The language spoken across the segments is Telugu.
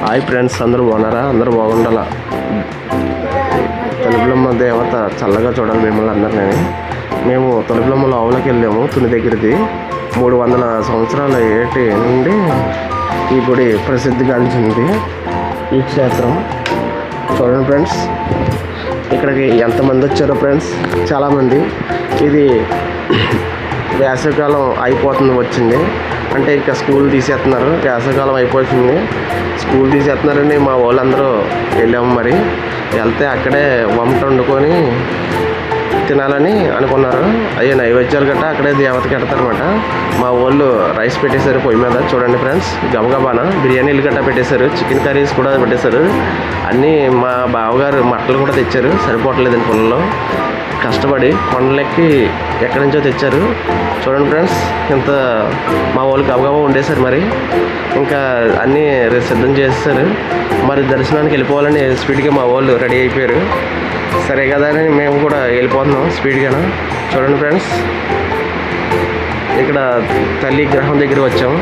హాయ్ ఫ్రెండ్స్, అందరూ బాగున్నారా? అందరూ బాగుండాల. తొలిపులమ్మ దేవత చల్లగా చూడాలి మిమ్మల్ని అందరినీ. మేము తొలిపులమ్మలో ఆవులకి వెళ్ళాము. తుని దగ్గరికి 300 సంవత్సరాల ఏటి నుండి ఈ గుడి ప్రసిద్ధిగాంచింది. ఈ క్షేత్రం చూడండి ఫ్రెండ్స్, ఇక్కడికి ఎంతమంది వచ్చారో ఫ్రెండ్స్, చాలామంది. ఇది వేసవికాలం వచ్చింది అంటే ఇక స్కూల్ తీసేస్తున్నారు. వేసవికాలం అయిపోతుంది, స్కూల్ తీసేస్తున్నారని మా వాళ్ళందరూ వెళ్ళాము. మరి వెళ్తే అక్కడే వంట వండుకొని తినాలని అనుకున్నారు. అయ్యే నైవేద్యాలు గట్రా అక్కడే దేవతకి పెడతారనమాట. మా వాళ్ళు రైస్ పెట్టేశారు పొయ్యి మీద. చూడండి ఫ్రెండ్స్, గబగబాన బిర్యానీలు గట్రా పెట్టేశారు, చికెన్ కర్రీస్ కూడా పెట్టేశారు. అన్నీ మా బావగారు మట్టలు కూడా తెచ్చారు. సరిపోవట్లేదండి పొలంలో, కష్టపడి కొండలెక్కి ఎక్కడి నుంచో తెచ్చారు. చూడండి ఫ్రెండ్స్, ఇంత మా వాళ్ళు గబగబా వండేశారు. మరి ఇంకా అన్నీ సిద్ధం చేసేసారు. మరి దర్శనానికి వెళ్ళిపోవాలని స్పీడ్గా మా వాళ్ళు రెడీ అయిపోయారు. సరే కదా అని మేము కూడా వెళ్ళిపోతున్నాం స్పీడ్గాను. చూడండి ఫ్రెండ్స్, ఇక్కడ తల్లి గ్రహం దగ్గర వచ్చాము.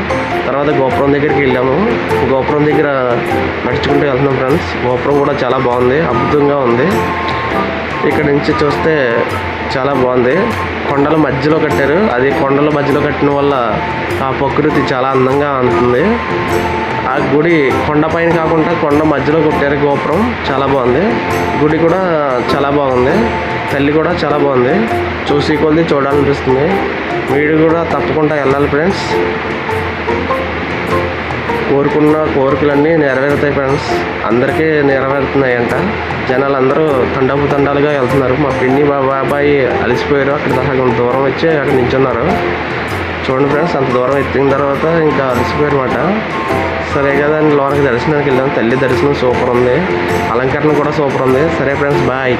తర్వాత గోపురం దగ్గరికి వెళ్ళాము. గోపురం దగ్గర నడుచుకుంటూ వెళ్తున్నాం ఫ్రెండ్స్. గోపురం కూడా చాలా బాగుంది, అద్భుతంగా ఉంది. ఇక్కడ నుంచి చూస్తే చాలా బాగుంది. కొండల మధ్యలో కట్టారు. అది కొండల మధ్యలో కట్టిన వల్ల ఆ ప్రకృతి చాలా అందంగా ఉంటుంది. ఆ గుడి కొండపైన కాకుండా కొండ మధ్యలో కొట్టారు. గోపురం చాలా బాగుంది. గుడి కూడా చాలా బాగుంది. తల్లి కూడా చాలా బాగుంది. చూసి కొద్ది చూడాలనిపిస్తుంది. మీరు కూడా తప్పకుండా వెళ్ళాలి ఫ్రెండ్స్. కోరుకున్న కోరికలన్నీ నెరవేరుతాయి ఫ్రెండ్స్. అందరికీ నెరవేరుతున్నాయంట. జనాలు అందరూ తండాలుగా వెళ్తున్నారు. మా పిన్ని బాబాయి అలసిపోయారు. అక్కడ దాకా దూరం వచ్చి అక్కడ నించున్నారు. చూడండి ఫ్రెండ్స్, అంత దూరం ఎత్తిన తర్వాత ఇంకా అలసిపోయారు అన్నమాట. సరే కదా అని లోనకి దర్శనానికి వెళ్ళాం. తల్లి దర్శనం సూపర్ ఉంది, అలంకరణ కూడా సూపర్ ఉంది. సరే ఫ్రెండ్స్, బాయ్.